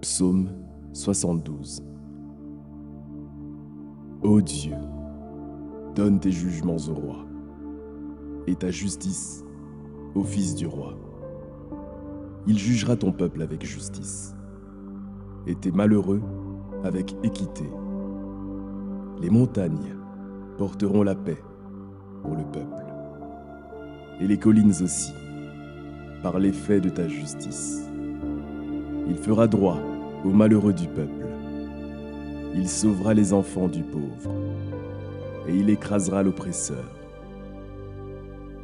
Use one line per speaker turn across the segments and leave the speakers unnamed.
Psaume 72. Ô Dieu, donne tes jugements au roi, et ta justice au fils du roi. Il jugera ton peuple avec justice, et tes malheureux avec équité. Les montagnes porteront la paix pour le peuple, et les collines aussi, par l'effet de ta justice. Il fera droit aux malheureux du peuple. Il sauvera les enfants du pauvre, et il écrasera l'oppresseur.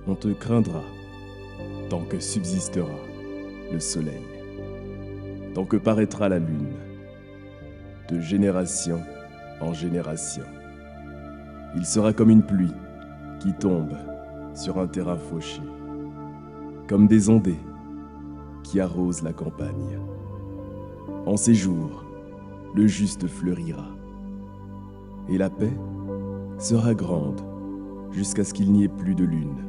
On te craindra tant que subsistera le soleil, tant que paraîtra la lune, de génération en génération. Il sera comme une pluie qui tombe sur un terrain fauché, comme des ondées qui arrosent la campagne. En ces jours, le juste fleurira, et la paix sera grande jusqu'à ce qu'il n'y ait plus de lune.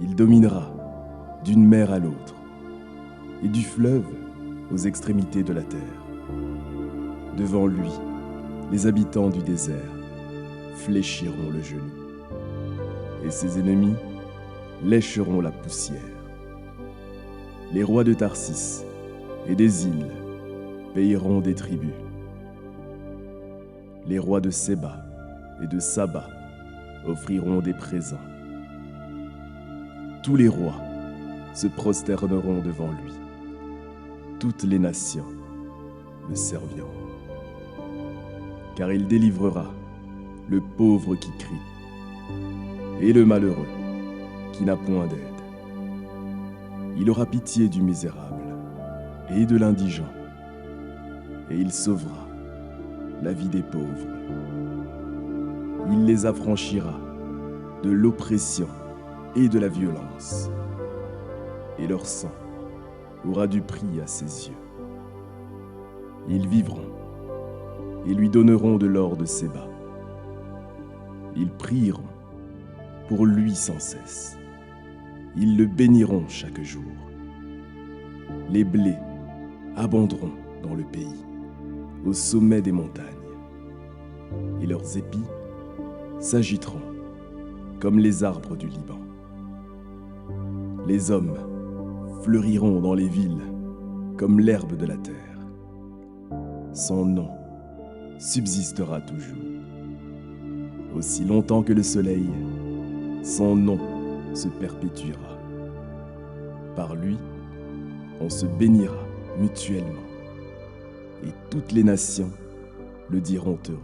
Il dominera d'une mer à l'autre, et du fleuve aux extrémités de la terre. Devant lui, les habitants du désert fléchiront le genou, et ses ennemis lécheront la poussière. Les rois de Tarsis et des îles payeront des tributs. Les rois de Séba et de Saba offriront des présents. Tous les rois se prosterneront devant lui. Toutes les nations le serviront. Car il délivrera le pauvre qui crie et le malheureux qui n'a point d'aide. Il aura pitié du misérable et de l'indigent, et il sauvera la vie des pauvres. Il les affranchira de l'oppression et de la violence, et leur sang aura du prix à ses yeux. Ils vivront et lui donneront de l'or de Séba. Ils prieront pour lui sans cesse. Ils le béniront chaque jour. Les blés abonderont dans le pays, au sommet des montagnes, et leurs épis s'agiteront comme les arbres du Liban. Les hommes fleuriront dans les villes comme l'herbe de la terre. Son nom subsistera toujours. Aussi longtemps que le soleil, son nom se perpétuera. Par lui, on se bénira mutuellement, et toutes les nations le diront heureux.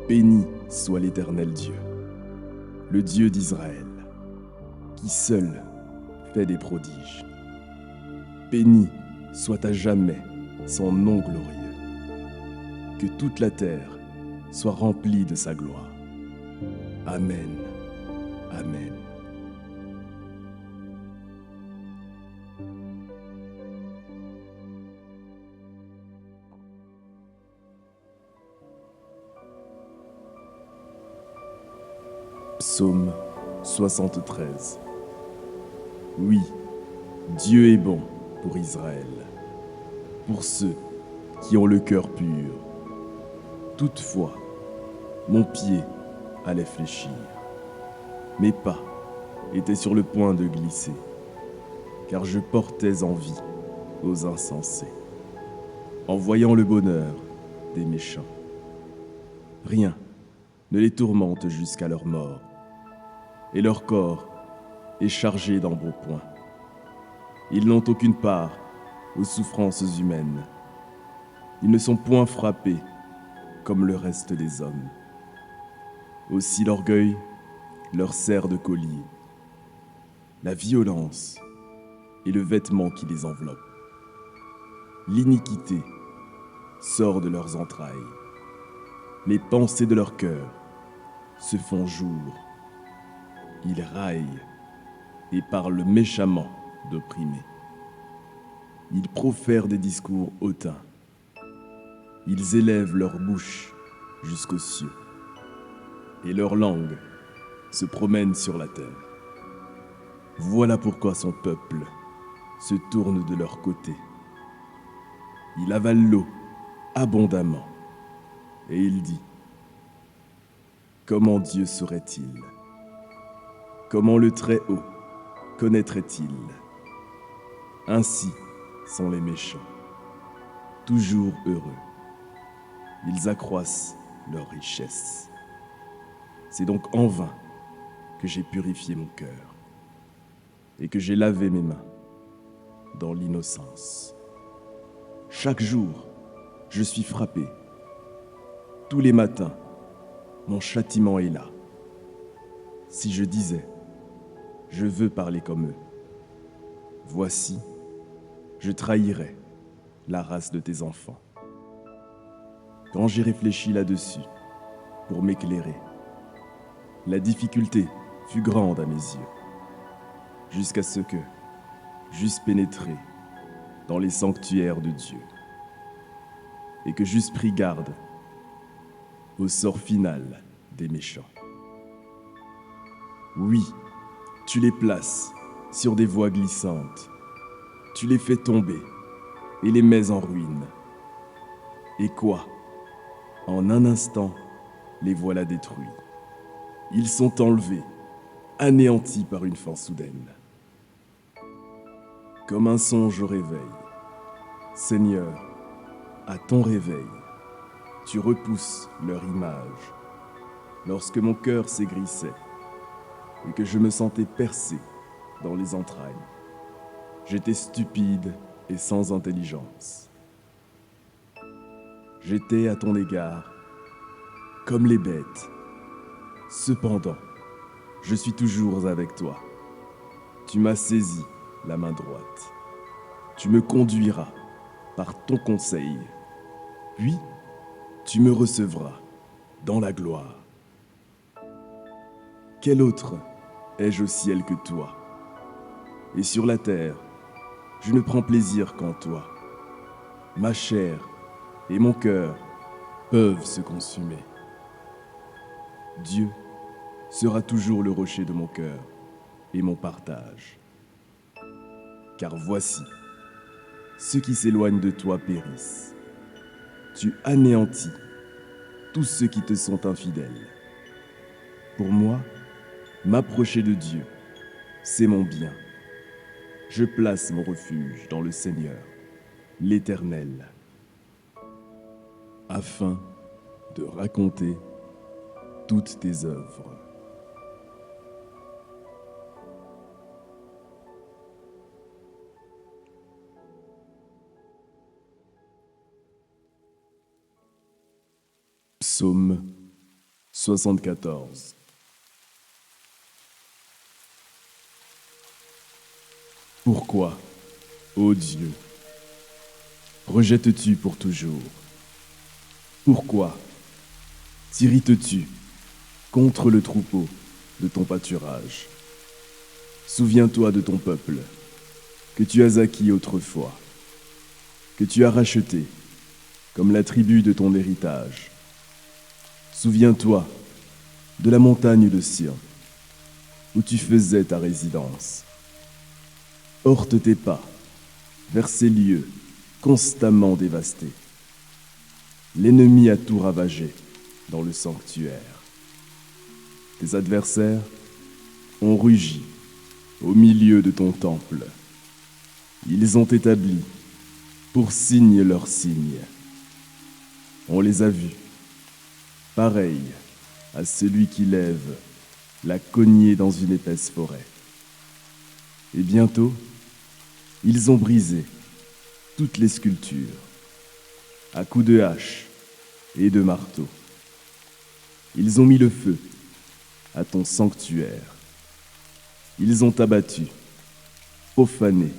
Béni soit l'Éternel Dieu, le Dieu d'Israël, qui seul fait des prodiges. Béni soit à jamais son nom glorieux. Que toute la terre soit remplie de sa gloire. Amen. Amen. Psaume 73. Oui, Dieu est bon pour Israël, pour ceux qui ont le cœur pur. Toutefois, mon pied allait fléchir, mes pas étaient sur le point de glisser, car je portais envie aux insensés, en voyant le bonheur des méchants. Rien ne les tourmente jusqu'à leur mort, et leur corps est chargé d'embonpoint. Ils n'ont aucune part aux souffrances humaines. Ils ne sont point frappés comme le reste des hommes. Aussi l'orgueil leur sert de collier. La violence est le vêtement qui les enveloppe. L'iniquité sort de leurs entrailles. Les pensées de leur cœur se font jour. Ils raillent et parlent méchamment d'opprimés. Ils profèrent des discours hautains. Ils élèvent leur bouche jusqu'aux cieux, et leur langue se promène sur la terre. Voilà pourquoi son peuple se tournent de leur côté Il avale l'eau abondamment. Et il dit, comment Dieu saurait-il? Comment le Très-Haut connaîtrait-il? Ainsi sont les méchants, toujours heureux. Ils accroissent leur richesse. C'est donc en vain que j'ai purifié mon cœur et que j'ai lavé mes mains dans l'innocence. Chaque jour, je suis frappé. Tous les matins, mon châtiment est là. Si je disais, je veux parler comme eux, voici, je trahirais la race de tes enfants. Quand j'ai réfléchi là-dessus, pour m'éclairer, la difficulté fut grande à mes yeux, jusqu'à ce que j'eusse pénétré dans les sanctuaires de Dieu, et que j'eusse pris garde au sort final des méchants. Oui, tu les places sur des voies glissantes, tu les fais tomber et les mets en ruine. Et quoi? En un instant, les voilà détruits. Ils sont enlevés, anéantis par une force soudaine. Comme un songe au réveil, Seigneur, à ton réveil, tu repousses leur image. Lorsque mon cœur s'aigrissait et que je me sentais percé dans les entrailles, j'étais stupide et sans intelligence. J'étais à ton égard comme les bêtes. Cependant, je suis toujours avec toi. Tu m'as saisi la main droite. Tu me conduiras par ton conseil. Puis, tu me recevras dans la gloire. Quel autre ai-je au ciel que toi? Et sur la terre, je ne prends plaisir qu'en toi. Ma chair et mon cœur peuvent se consumer. Dieu sera toujours le rocher de mon cœur et mon partage. Car voici, ceux qui s'éloignent de toi périssent. Tu anéantis tous ceux qui te sont infidèles. Pour moi, m'approcher de Dieu, c'est mon bien. Je place mon refuge dans le Seigneur, l'Éternel, afin de raconter toutes tes œuvres. Psaume 74. Pourquoi, ô Dieu, rejettes-tu pour toujours? Pourquoi t'irrites-tu contre le troupeau de ton pâturage? Souviens-toi de ton peuple, que tu as acquis autrefois, que tu as racheté comme la tribu de ton héritage. Souviens-toi de la montagne de Sion, où tu faisais ta résidence. Porte tes pas vers ces lieux constamment dévastés. L'ennemi a tout ravagé dans le sanctuaire. Tes adversaires ont rugi au milieu de ton temple. Ils ont établi pour signe leur signe. On les a vus, pareils à celui qui lève la cognée dans une épaisse forêt. Et bientôt, ils ont brisé toutes les sculptures, à coups de hache et de marteau. Ils ont mis le feu à ton sanctuaire. Ils ont abattu, profané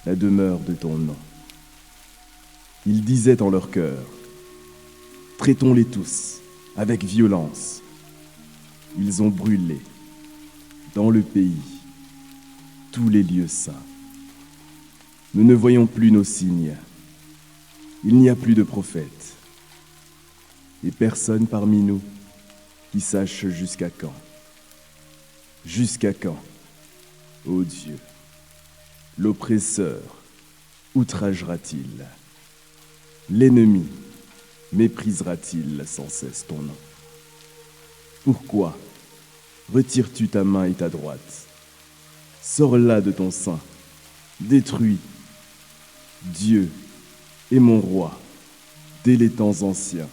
la demeure de ton nom. Ils disaient en leur cœur, traitons-les tous avec violence. Ils ont brûlé dans le pays tous les lieux saints. Nous ne voyons plus nos signes. Il n'y a plus de prophètes. Et personne parmi nous qui sache jusqu'à quand. Jusqu'à quand, ô Dieu, l'oppresseur outragera-t-il? L'ennemi méprisera-t-il sans cesse ton nom? Pourquoi retires-tu ta main et ta droite? Sors-la de ton sein, détruis. Dieu est mon roi, dès les temps anciens.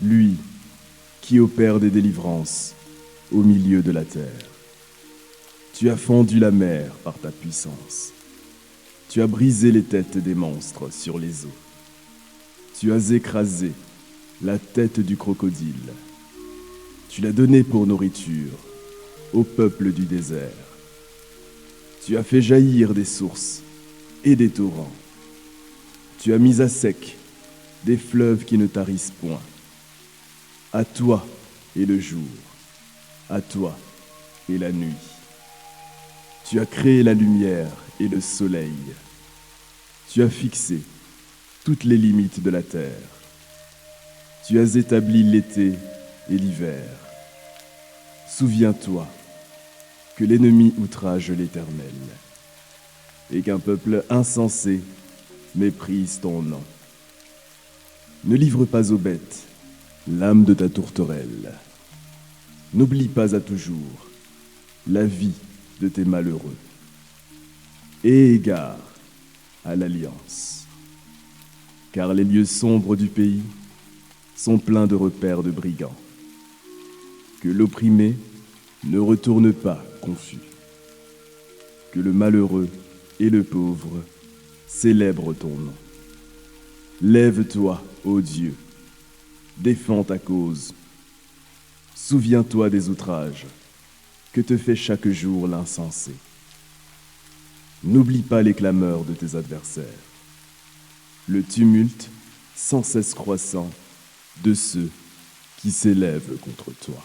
Lui qui opère des délivrances au milieu de la terre. Tu as fendu la mer par ta puissance. Tu as brisé les têtes des monstres sur les eaux. Tu as écrasé la tête du crocodile. Tu l'as donné pour nourriture au peuple du désert. Tu as fait jaillir des sources et des torrents. Tu as mis à sec des fleuves qui ne tarissent point. À toi est le jour, à toi est la nuit. Tu as créé la lumière et le soleil. Tu as fixé toutes les limites de la terre. Tu as établi l'été et l'hiver. Souviens-toi que l'ennemi outrage l'Éternel et qu'un peuple insensé méprise ton nom. Ne livre pas aux bêtes l'âme de ta tourterelle. N'oublie pas à toujours la vie de tes malheureux. Aie égard à l'alliance, car les lieux sombres du pays sont pleins de repères de brigands. Que l'opprimé ne retourne pas confus. Que le malheureux et le pauvre célèbrent ton nom. Lève-toi, ô Dieu, défends ta cause. Souviens-toi des outrages que te fait chaque jour l'insensé. N'oublie pas les clameurs de tes adversaires, le tumulte sans cesse croissant de ceux qui s'élèvent contre toi.